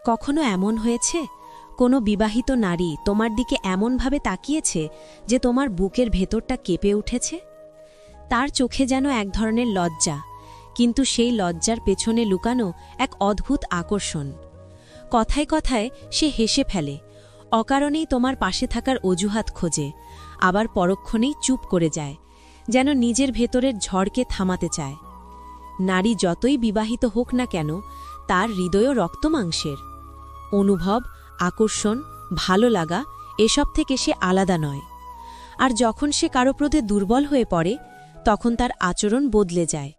কখনো এমন হয়েছে কোনো বিবাহিত নারী তোমার দিকে এমনভাবে তাকিয়েছে যে তোমার বুকের ভেতরটা কেঁপে উঠেছে? তার চোখে যেন এক ধরনের লজ্জা, কিন্তু সেই লজ্জার পেছনে লুকানো এক অদ্ভুত আকর্ষণ। কথায় কথায় সে হেসে ফেলে, অকারণেই তোমার পাশে থাকার অজুহাত খোঁজে, আবার পরক্ষণেই চুপ করে যায়, যেন নিজের ভেতরের ঝড়কে থামাতে চায়। নারী যতই বিবাহিত হোক না কেন, তার হৃদয়ও রক্তমাংসের। অনুভব, আকর্ষণ, ভালো লাগা এসব থেকে সে আলাদা নয়। আর যখন সে কারো প্রতি দুর্বল হয়ে পড়ে, তখন তার আচরণ বদলে যায়।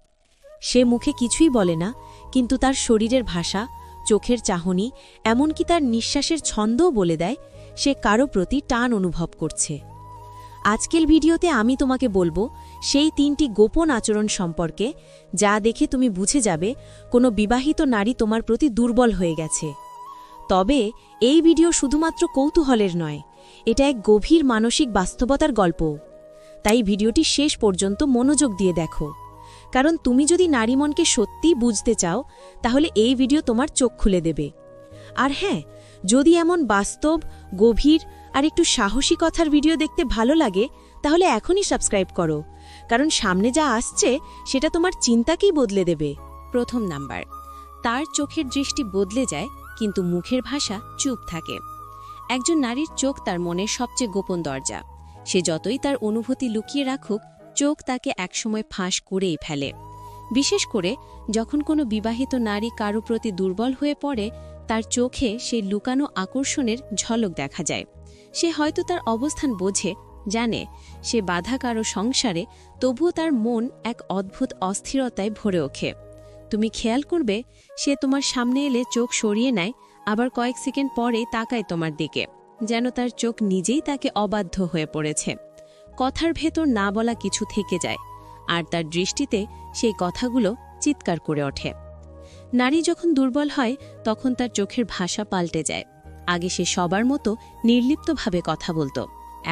সে মুখে কিছুই বলে না, কিন্তু তার শরীরের ভাষা, চোখের চাহনি, এমনকি তার নিঃশ্বাসের ছন্দও বলে দেয় সে কারো প্রতি টান অনুভব করছে। আজকের ভিডিওতে আমি তোমাকে বলবো সেই 3টি গোপন আচরণ সম্পর্কে, যা দেখে তুমি বুঝে যাবে কোনো বিবাহিত নারী তোমার প্রতি দুর্বল হয়ে গেছে। তবে এই ভিডিও শুধুমাত্র কৌতূহলের নয়, এটা এক গভীর মানসিক বাস্তবতার গল্প। তাই ভিডিওটি শেষ পর্যন্ত মনোযোগ দিয়ে দেখো, কারণ তুমি যদি নারী মনকে সত্যিই বুঝতে চাও, তাহলে এই ভিডিও তোমার চোখ খুলে দেবে। আর হ্যাঁ, যদি এমন বাস্তব, গভীর আর একটু সাহসী কথার ভিডিও দেখতে ভালো লাগে, তাহলে এখনই সাবস্ক্রাইব করো, কারণ সামনে যা আসছে সেটা তোমার চিন্তাকেই বদলে দেবে। প্রথম নাম্বার, তার চোখের দৃষ্টি বদলে যায়, কিন্তু মুখের ভাষা চুপ থাকে। একজন নারীর চোখ তার মনের সবচেয়ে গোপন দরজা। সে যতই তার অনুভূতি লুকিয়ে রাখুক, চোখ তাকে একসময় ফাঁস করেই ফেলে। বিশেষ করে যখন কোনো বিবাহিত নারী কারো প্রতি দুর্বল হয়ে পড়ে, তার চোখে সেই লুকানো আকর্ষণের ঝলক দেখা যায়। সে হয়তো তার অবস্থান বোঝে, জানে সে বাধা কারো সংসারে, তবুও তার মন এক অদ্ভুত অস্থিরতায় ভরে ওঠে। তুমি খেয়াল করবে, সে তোমার সামনে এলে চোখ সরিয়ে নেয়, আবার কয়েক সেকেন্ড পরে তাকায় তোমার দিকে, যেন তার চোখ নিজেই তাকে অবাধ্য হয়ে পড়েছে। কথার ভেতর না বলা কিছু থেকে যায়, আর তার দৃষ্টিতে সেই কথাগুলো চিৎকার করে ওঠে। নারী যখন দুর্বল হয়, তখন তার চোখের ভাষা পাল্টে যায়। আগে সে সবার মতো নির্লিপ্তভাবে কথা বলতো,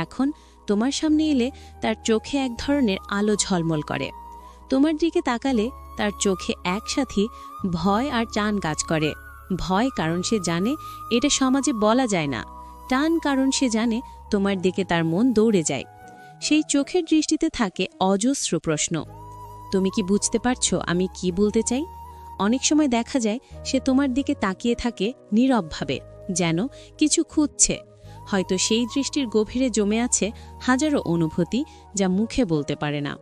এখন তোমার সামনে এলে তার চোখে এক ধরনের আলো ঝলমল করে। তোমার দিকে তাকালে তার চোখে একসাথে ভয় আর টান কাজ করে। ভয় কারণ সে জানে এটা সমাজে বলা যায় না, টান কারণ সে জানে তোমার দিকে তার মন দৌড়ে যায়। সেই চোখের দৃষ্টিতে থাকে অজস্র প্রশ্ন। তুমি কি বুঝতে পারছো আমি কি বলতে চাই? অনেক সময় দেখা যায় সে তোমার দিকে তাকিয়ে থাকে নীরবভাবে, যেন কিছু খুঁজছে। হয়তো সেই দৃষ্টির গভীরে জমে আছে হাজারো অনুভূতি, যা মুখে বলতে পারে না।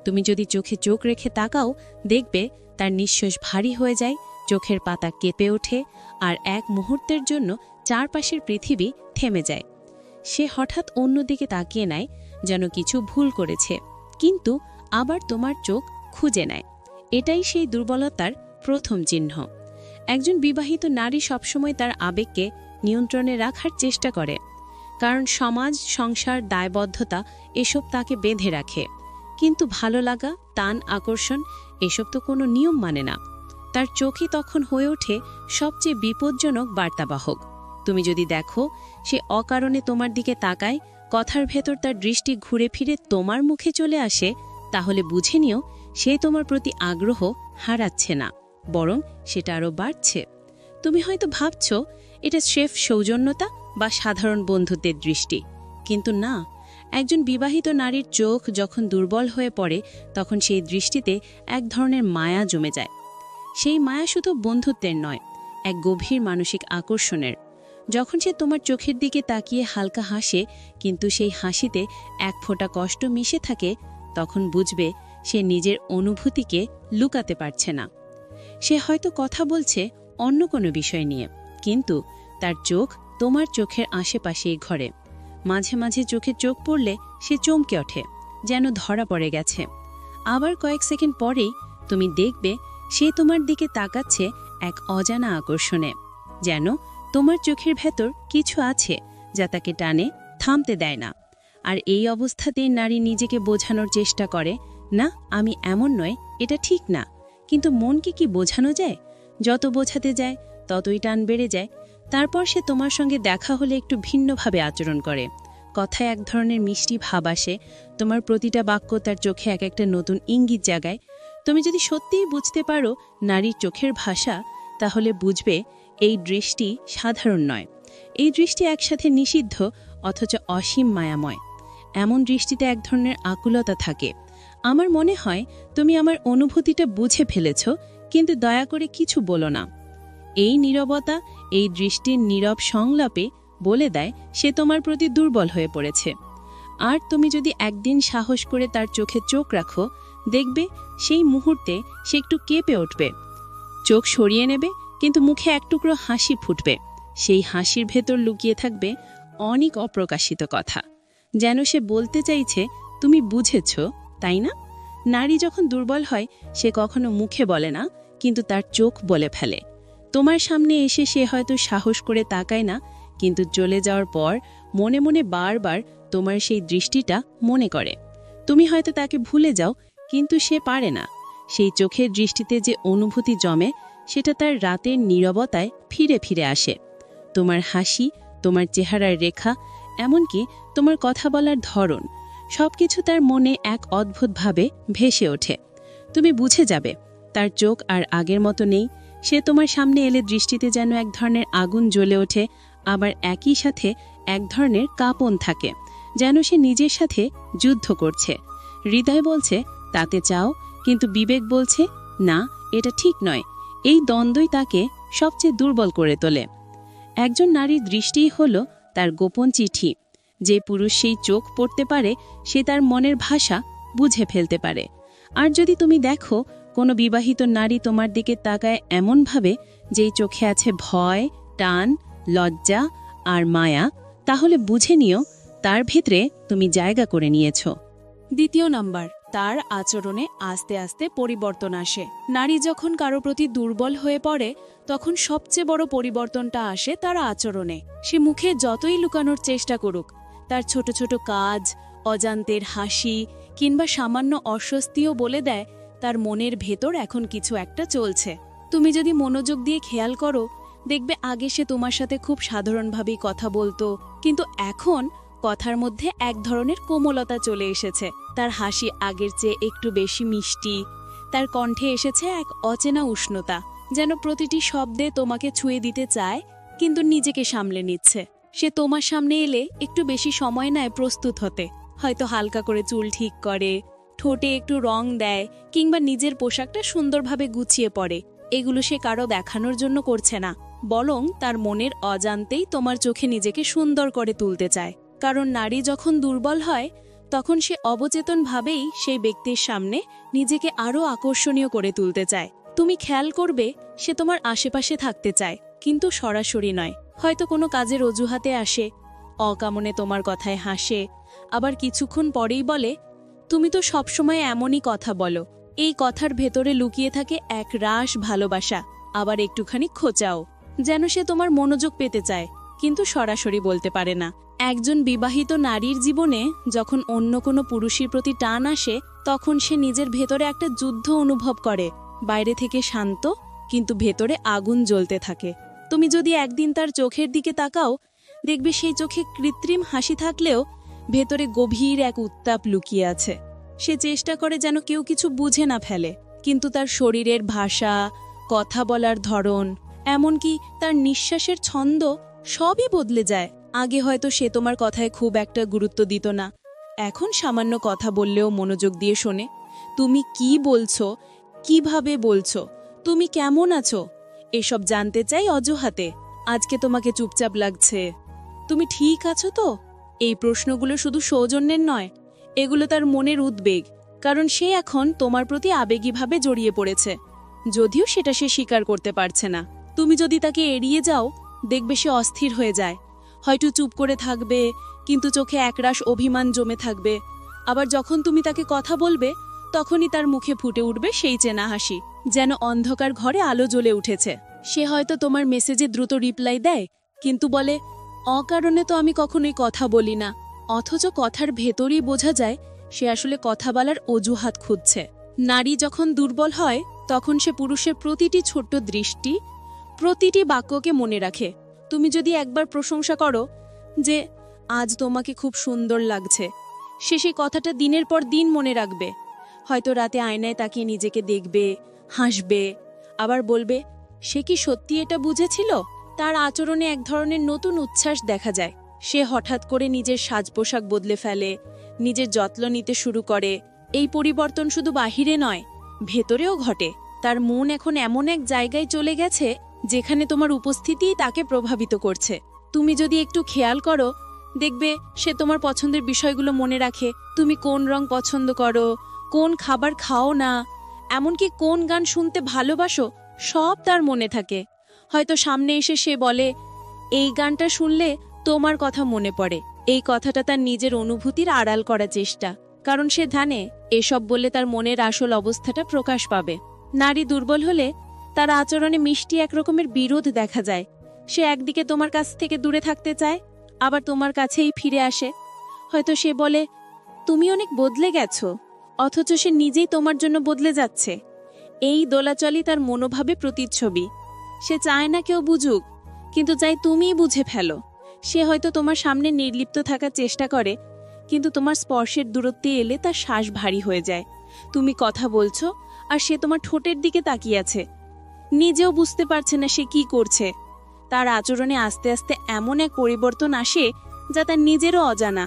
তুমি যদি চোখে চোখ রেখে তাকাও, দেখবে তার নিঃশ্বাস ভারী হয়ে যায়, চোখের পাতা কেঁপে ওঠে, আর এক মুহূর্তের জন্য চারপাশের পৃথিবী থেমে যায়। সে হঠাৎ অন্যদিকে তাকিয়ে নেয়, যেন কিছু ভুল করেছে, কিন্তু আবার তোমার চোখ খুঁজে নেয়। এটাই সেই দুর্বলতার প্রথম চিহ্ন। একজন বিবাহিত নারী সবসময় তার আবেগকে নিয়ন্ত্রণে রাখার চেষ্টা করে, কারণ সমাজ, সংসার, দায়বদ্ধতা এসব তাকে বেঁধে রাখে। কিন্তু ভালো লাগা, টান, আকর্ষণ এসব তো কোনো নিয়ম মানে না। তার চোখই তখন হয়ে ওঠে সবচেয়ে বিপজ্জনক বার্তাবাহক। তুমি যদি দেখো সে অকারণে তোমার দিকে তাকায়, কথার ভেতর তার দৃষ্টি ঘুরে ফিরে তোমার মুখে চলে আসে, তাহলে বুঝে নিও সে তোমার প্রতি আগ্রহ হারাচ্ছে না, বরং সেটা আরও বাড়ছে। তুমি হয়তো ভাবছ এটা স্রেফ সৌজন্যতা বা সাধারণ বন্ধুত্বের দৃষ্টি, কিন্তু না। একজন বিবাহিত নারীর চোখ যখন দুর্বল হয়ে পড়ে, তখন সেই দৃষ্টিতে এক ধরনের মায়া জমে যায়। সেই মায়া শুধু বন্ধুত্বের নয়, এক গভীর মানসিক আকর্ষণের। যখন সে তোমার চোখের দিকে তাকিয়ে হালকা হাসে, কিন্তু সেই হাসিতে এক ফোঁটা কষ্ট মিশে থাকে, তখন বুঝবে সে নিজের অনুভূতিকে লুকাতে পারছে না। সে হয়তো কথা বলছে অন্য কোনো বিষয় নিয়ে, কিন্তু তার চোখ তোমার চোখের আশেপাশেই ঘরে। মাঝে মাঝে চোখে চোখ পড়লে সে চমকে ওঠে, যেন ধরা পড়ে গেছে। আবার কয়েক সেকেন্ড পরেই তুমি দেখবে সে তোমার দিকে তাকাচ্ছে এক অজানা আকর্ষণে, যেন তোমার চোখের ভেতর কিছু আছে যা তাকে টানে, থামতে দেয় না। আর এই অবস্থাতেই নারী নিজেকে বোঝানোর চেষ্টা করে, না আমি এমন নয়, এটা ঠিক না। কিন্তু মনকে কি বোঝানো যায়? যত বোঝাতে যায় ততই টান বেড়ে যায়। তারপর সে তোমার সঙ্গে দেখা হলে একটু ভিন্নভাবে আচরণ করে। কথায় এক ধরনের মিষ্টি ভাব আসে, তোমার প্রতিটা বাক্য তার চোখে এক একটা নতুন ইঙ্গিত জাগায়। তুমি যদি সত্যিই বুঝতে পারো নারীর চোখের ভাষা, তাহলে বুঝবে এই দৃষ্টি সাধারণ নয়। এই দৃষ্টি একসাথে নিষিদ্ধ অথচ অসীম মায়াময়। এমন দৃষ্টিতে এক ধরনের আকুলতা থাকে। আমার মনে হয় তুমি আমার অনুভূতিটা বুঝে ফেলেছ, কিন্তু দয়া করে কিছু বলো না। এই নীরবতা, এই দৃষ্টির নীরব সংলাপে বলে দেয় সে তোমার প্রতি দুর্বল হয়ে পড়েছে। আর তুমি যদি একদিন সাহস করে তার চোখে চোখ রাখো, দেখবে সেই মুহূর্তে সে একটু কেঁপে উঠবে, চোখ সরিয়ে নেবে, কিন্তু মুখে এক টুকরো হাসি ফুটবে। সেই হাসির ভেতর লুকিয়ে থাকবে অনেক অপ্রকাশিত কথা, যেন সে বলতে চাইছে তুমি বুঝেছ, তাই না? নারী যখন দুর্বল হয় সে কখনো মুখে বলে না, কিন্তু তার চোখ বলে ফেলে। তোমার সামনে এসে সে হয়তো সাহস করে তাকায় না, কিন্তু চলে যাওয়ার পর মনে মনে বারবার তোমার সেই দৃষ্টিটা মনে করে। তুমি হয়তো তাকে ভুলে যাও, কিন্তু সে পারে না। সেই চোখের দৃষ্টিতে যে অনুভূতি জমে, সেটা তার রাতের নীরবতায় ফিরে ফিরে আসে। তোমার হাসি, তোমার চেহারার রেখা, এমনকি তোমার কথা বলার ধরন, সবকিছু তার মনে এক অদ্ভুতভাবে ভেসে ওঠে। তুমি বুঝে যাবে তার চোখ আর আগের মতো নেই। সে তোমার সামনে এলে দৃষ্টিতে যেন এক ধরনের আগুন জ্বলে ওঠে, আবার একই সাথে এক ধরনের কাঁপন থাকে, যেন সে নিজের সাথে যুদ্ধ করছে। হৃদয় বলছে তাতে চাও, কিন্তু বিবেক বলছে না, এটা ঠিক নয়। এই দ্বন্দ্বই তাকে সবচেয়ে দুর্বল করে তোলে। একজন নারীর দৃষ্টিই হল তার গোপন চিঠি। যে পুরুষ সেই চোখ পড়তে পারে, সে তার মনের ভাষা বুঝে ফেলতে পারে। আর যদি তুমি দেখো কোনো বিবাহিত নারী তোমার দিকে তাকায় এমনভাবে যেই চোখে আছে ভয়, টান, লজ্জা আর মায়া, তাহলে বুঝে নিও তার ভেতরে তুমি জায়গা করে নিয়েছ। দ্বিতীয় নাম্বার, তার আচরণে আস্তে আস্তে পরিবর্তন আসে। নারী যখন কারো প্রতি দুর্বল হয়ে পড়ে, তখন সবচেয়ে বড় পরিবর্তনটা আসে তার আচরণে। সে মুখে যতই লুকানোর চেষ্টা করুক, তার ছোট ছোট কাজ, অজান্তের হাসি কিংবা সামান্য অস্বস্তিও বলে দেয় তার মনের ভেতর এখন কিছু একটা চলছে। তুমি যদি মনোযোগ দিয়ে খেয়াল করো, দেখবে আগে সে তোমার সাথে খুব সাধারণভাবেই কথা বলতো, কিন্তু এখন কথার মধ্যে এক ধরনের কোমলতা চলে এসেছে। তার হাসি আগের চেয়ে একটু বেশি মিষ্টি, তার কণ্ঠে এসেছে এক অচেনা উষ্ণতা, যেন প্রতিটি শব্দে তোমাকে ছুঁয়ে দিতে চায়, কিন্তু নিজেকে সামলে নিচ্ছে। সে তোমার সামনে এলে একটু বেশি সময় নেয় প্রস্তুত হতে, হয়তো হালকা করে চুল ঠিক করে, ঠোঁটে একটু রং দেয়, কিংবা নিজের পোশাকটা সুন্দরভাবে গুছিয়ে পড়ে। এগুলো সে কারো দেখানোর জন্য করছে না, বরং তার মনের অজান্তেই তোমার চোখে নিজেকে সুন্দর করে তুলতে চায়। কারণ নারী যখন দুর্বল হয়, তখন সে অবচেতনভাবেই সেই ব্যক্তির সামনে নিজেকে আরও আকর্ষণীয় করে তুলতে চায়। তুমি খেয়াল করবে সে তোমার আশেপাশে থাকতে চায়, কিন্তু সরাসরি নয়। হয়তো কোনো কাজের অজুহাতে আসে, অকামনে তোমার কথায় হাসে, আবার কিছুক্ষণ পরেই বলে তুমি তো সবসময় এমনই কথা বলো। এই কথার ভেতরে লুকিয়ে থাকে এক রাশ ভালোবাসা, আবার একটুখানি খোঁচাও, যেন সে তোমার মনোযোগ পেতে চায়, কিন্তু সরাসরি বলতে পারে না। একজন বিবাহিত নারীর জীবনে যখন অন্য কোনো পুরুষের প্রতি টান আসে, তখন সে নিজের ভেতরে একটা যুদ্ধ অনুভব করে। বাইরে থেকে শান্ত, কিন্তু ভেতরে আগুন জ্বলতে থাকে। তুমি যদি একদিন তার চোখের দিকে তাকাও, দেখবে সেই চোখে কৃত্রিম হাসি থাকলেও ভেতরে গভীর এক উত্তাপ লুকিয়ে আছে। সে চেষ্টা করে যেন কেউ কিছু বুঝে না ফেলে, কিন্তু তার শরীরের ভাষা, কথা বলার ধরন, এমনকি তার নিঃশ্বাসের ছন্দ সবই বদলে যায়। আগে হয়তো সে তোমার কথায় খুব একটা গুরুত্ব দিত না, এখন সামান্য কথা বললেও মনোযোগ দিয়ে শোনে। তুমি কি বলছো, কিভাবে বলছো, তুমি কেমন আছো, এসব জানতে চাই অজুহাতে। আজকে তোমাকে চুপচাপ লাগছে, তুমি ঠিক আছো তো? এই প্রশ্নগুলো শুধু সৌজন্যের নয়, এগুলো তার মনের উদ্বেগ, কারণ সে এখন তোমার প্রতি আবেগীভাবে জড়িয়ে পড়েছে, যদিও সেটা সে স্বীকার করতে পারছে না। তুমি যদি তাকে এড়িয়ে যাও, দেখবে সে অস্থির হয়ে যায়, হয়তো চুপ করে থাকবে, কিন্তু চোখে একরাশ অভিমান জমে থাকবে। আবার যখন তুমি তাকে কথা বলবে, তখনই তার মুখে ফুটে উঠবে সেই চেনা হাসি, যেন অন্ধকার ঘরে আলো জ্বলে উঠেছে। সে হয়তো তোমার মেসেজে দ্রুত রিপ্লাই দেয়, কিন্তু বলে অকারণে তো আমি কখনোই কথা বলি না, অথচ কথার ভেতরই বোঝা যায় সে আসলে কথা বলার অজুহাত খুঁজছে। নারী যখন দুর্বল হয়, তখন সে পুরুষের প্রতিটি ছোট্ট দৃষ্টি, প্রতিটি বাক্যকে মনে রাখে। তুমি যদি একবার প্রশংসা করো যে আজ তোমাকে খুব সুন্দর লাগছে, সে সেই কথাটা দিনের পর দিন মনে রাখবে। হয়তো রাতে আয়নায় তাকিয়ে নিজেকে দেখবে, হাসবে, আবার বলবে সে কি সত্যি এটা বুঝেছিল? তার আচরণে এক ধরনের নতুন উচ্ছ্বাস দেখা যায়। সে হঠাৎ করে নিজের সাজ পোশাক বদলে ফেলে, নিজের যত্ন নিতে শুরু করে। এই পরিবর্তন শুধু বাহিরে নয়, ভেতরেও ঘটে। তার মন এখন এমন এক জায়গায় চলে গেছে যেখানে তোমার উপস্থিতিই তাকে প্রভাবিত করছে। তুমি যদি একটু খেয়াল করো, দেখবে সে তোমার পছন্দের বিষয়গুলো মনে রাখে। তুমি কোন রং পছন্দ করো, কোন খাবার খাও না, এমনকি কোন গান শুনতে ভালোবাসো, সব তার মনে থাকে। হয়তো সামনে এসে সে বলে, এই গানটা শুনলে তোমার কথা মনে পড়ে। এই কথাটা তার নিজের অনুভূতির আড়াল করার চেষ্টা, কারণ সে জানে এসব বললে তার মনের আসল অবস্থাটা প্রকাশ পাবে। নারী দুর্বল হলে তার আচরণে মিষ্টি এক রকমের বিরোধ দেখা যায়। সে একদিকে তোমার কাছ থেকে দূরে থাকতে চায়, আবার তোমার কাছেই ফিরে আসে। হয়তো সে বলে, তুমি অনেক বদলে গেছো, অথচ সে নিজেই তোমার জন্য বদলে যাচ্ছে। এই দোলাচলই তার মনোভাবে প্রতিচ্ছবি। সে চায় না কেউ বুঝুক, কিন্তু চাই তুমিই বুঝে ফেলো। সে হয়তো তোমার সামনে নির্লিপ্ত থাকার চেষ্টা করে, কিন্তু তোমার স্পর্শের দূরত্বে এলে তার শ্বাস ভারী হয়ে যায়। তুমি কথা বলছো আর সে তোমার ঠোঁটের দিকে তাকিয়ে আছে, নিজেও বুঝতে পারছে না সে কি করছে। তার আচরণে আস্তে আস্তে এমন এক পরিবর্তন আসে যা তার নিজেরও অজানা,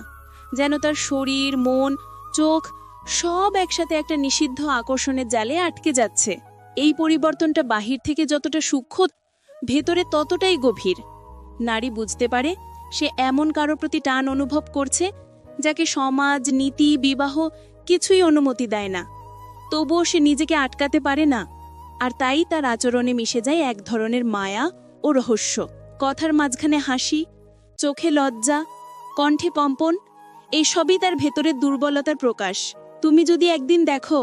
যেন তার শরীর, মন, চোখ সব একসাথে একটা নিষিদ্ধ আকর্ষণের জালে আটকে যাচ্ছে। এই পরিবর্তনটা বাহির থেকে যতটা সূক্ষ্ম, ভেতরে ততটাই গভীর। নারী বুঝতে পারে সে এমন কারো প্রতি টান অনুভব করছে যাকে সমাজ, নীতি, বিবাহ কিছুই অনুমতি দেয় না। তবুও সে নিজেকে আটকাতে পারে না, আর তাই তার আচরণে মিশে যায় এক ধরনের মায়া ও রহস্য। কথার মাঝখানে হাসি, চোখে লজ্জা, কণ্ঠে কম্পন, এই সবই তার ভেতরের দুর্বলতার প্রকাশ। তুমি যদি একদিন দেখো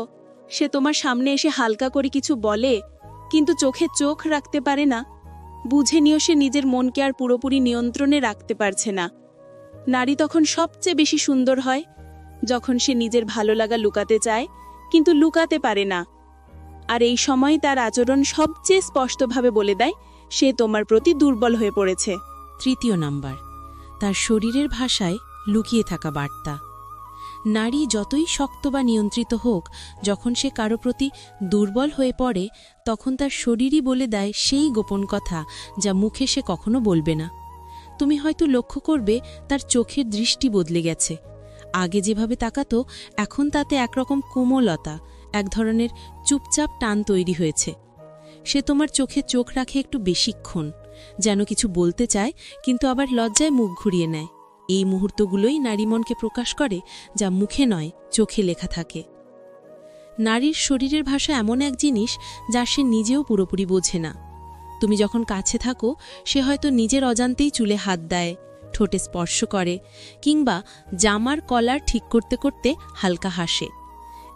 সে তোমার সামনে এসে হালকা করে কিছু বলে, কিন্তু চোখে চোখ রাখতে পারে না, বুঝে নিও সে নিজের মনকে আর পুরোপুরি নিয়ন্ত্রণে রাখতে পারছে না। নারী তখন সবচেয়ে বেশি সুন্দর হয় যখন সে নিজের ভালো লাগা লুকাতে চায়, কিন্তু লুকাতে পারে না। আর এই সময় তার আচরণ সবচেয়ে স্পষ্টভাবে বলে দেয় সে তোমার প্রতি দুর্বল হয়ে পড়েছে। 3 নাম্বার, তার শরীরের ভাষায় লুকিয়ে থাকা বার্তা। নারী যতই শক্ত বা নিয়ন্ত্রিত হোক, যখন সে কারো প্রতি দুর্বল হয়ে পড়ে, তখন তার শরীরই বলে দেয় সেই গোপন কথা যা মুখে সে কখনো বলবে না। তুমি হয়তো লক্ষ্য করবে তার চোখের দৃষ্টি বদলে গেছে। আগে যেভাবে তাকাতো, এখন তাতে একরকম কোমলতা, এক ধরনের চুপচাপ টান তৈরি হয়েছে। সে তোমার চোখে চোখ রাখে একটু বেশিক্ষণ, যেন কিছু বলতে চায়, কিন্তু আবার লজ্জায় মুখ ঘুরিয়ে নেয়। এই মুহূর্তগুলোই নারী মনকে প্রকাশ করে, যা মুখে নয়, চোখে লেখা থাকে। নারীর শরীরের ভাষা এমন এক জিনিস যা সে নিজেও পুরোপুরি বোঝে না। তুমি যখন কাছে থাকো, সে হয়তো নিজের অজান্তেই চুলে হাত দেয়, ঠোঁটে স্পর্শ করে, কিংবা জামার কলার ঠিক করতে করতে হালকা হাসে।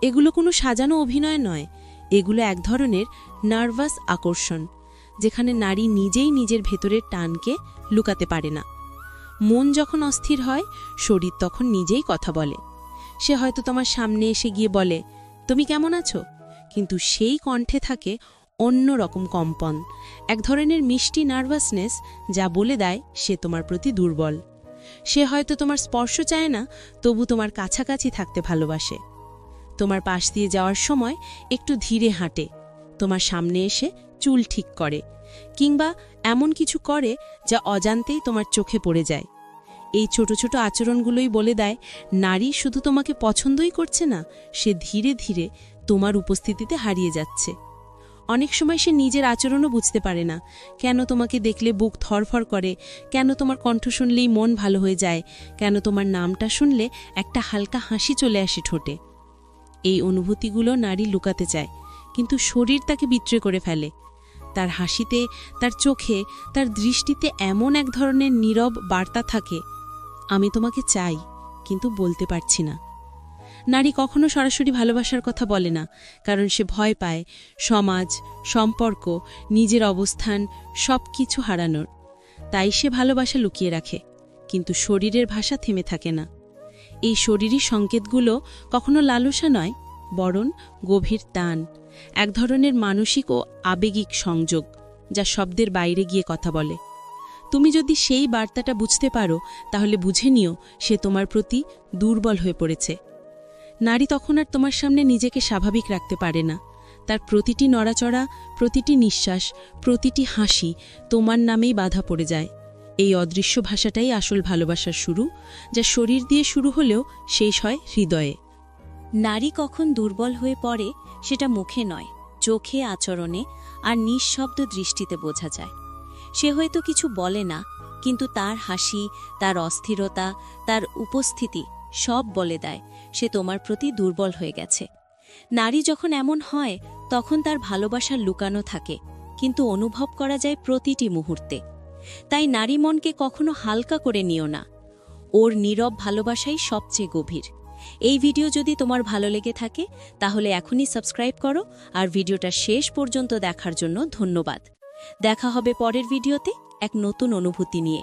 এগুলো কোনো সাজানো অভিনয় নয়, এগুলো এক ধরনের নার্ভাস আকর্ষণ, যেখানে নারী নিজেই নিজের ভেতরের টানকে লুকাতে পারে না। মন যখন অস্থির হয়, শরীর তখন নিজেই কথা বলে। সে হয়তো তোমার সামনে এসে গিয়ে বলে, তুমি কেমন আছো? কিন্তু সেই কণ্ঠে থাকে অন্য রকম কম্পন, এক ধরনের মিষ্টি নার্ভাসনেস, যা বলে দেয় সে তোমার প্রতি দুর্বল। সে হয়তো তোমার স্পর্শ চায় না, তবু তোমার কাছাকাছি থাকতে ভালোবাসে। তোমার পাশ দিয়ে যাওয়ার সময় একটু ধীরে হাঁটে, তোমার সামনে এসে চুল ঠিক করে, কিংবা এমন কিছু করে যা অজান্তেই তোমার চোখে পড়ে যায়। এই ছোট ছোট আচরণগুলোই বলে দেয় নারী শুধু তোমাকে পছন্দই করছে না, সে ধীরে ধীরে তোমার উপস্থিতিতে হারিয়ে যাচ্ছে। অনেক সময় সে নিজের আচরণও বুঝতে পারে না, কেন তোমাকে দেখলে বুক থরফর করে, কেন তোমার কণ্ঠ শুনলেই মন ভালো হয়ে যায়, কেন তোমার নামটা শুনলে একটা হালকা হাসি চলে আসে ঠোঁটে। এই অনুভূতিগুলো নারী লুকাতে চায়, কিন্তু শরীর তাকে বিত্রে করে ফেলে। তার হাসিতে, তার চোখে, তার দৃষ্টিতে এমন এক ধরনের নীরব বার্তা থাকে, আমি তোমাকে চাই, কিন্তু বলতে পারছি না। নারী কখনো সরাসরি ভালোবাসার কথা বলে না, কারণ সে ভয় পায় সমাজ, সম্পর্ক, নিজের অবস্থান সব কিছু হারানোর। তাই সে ভালোবাসা লুকিয়ে রাখে, কিন্তু শরীরের ভাষা থেমে থাকে না। এই শরীরী সংকেতগুলো কখনো লালসা নয়, বরং গভীর টান, এক ধরনের মানসিক ও আবেগিক সংযোগ, যা শব্দের বাইরে গিয়ে কথা বলে। তুমি যদি সেই বার্তাটা বুঝতে পারো, তাহলে বুঝে নিও সে তোমার প্রতি দুর্বল হয়ে পড়েছে। নারী তখন আর তোমার সামনে নিজেকে স্বাভাবিক রাখতে পারে না, তার প্রতিটি নড়াচড়া, প্রতিটি নিঃশ্বাস, প্রতিটি হাসি তোমার নামেই বাধা পড়ে যায়। এই অদৃশ্য ভাষাটাই আসল ভালোবাসার শুরু, যা শরীর দিয়ে শুরু হলেও শেষ হয় হৃদয়ে। নারী কখন দুর্বল হয়ে পড়ে সেটা মুখে নয়, চোখে, আচরণে আর নিঃশব্দ দৃষ্টিতে বোঝা যায়। সে হয়তো কিছু বলে না, কিন্তু তার হাসি, তার অস্থিরতা, তার উপস্থিতি সব বলে দেয় সে তোমার প্রতি দুর্বল হয়ে গেছে। নারী যখন এমন হয় তখন তার ভালোবাসা লুকানো থাকে, কিন্তু অনুভব করা যায় প্রতিটি মুহূর্তে। তাই নারী মনকে কখনো হালকা করে নিও না, ওর নীরব ভালোবাসাই সবচেয়ে গভীর। এই ভিডিও যদি তোমার ভালো লেগে থাকে তাহলে এখনই সাবস্ক্রাইব করো, আর ভিডিওটা শেষ পর্যন্ত দেখার জন্য ধন্যবাদ। দেখা হবে পরের ভিডিওতে এক নতুন অনুভূতি নিয়ে।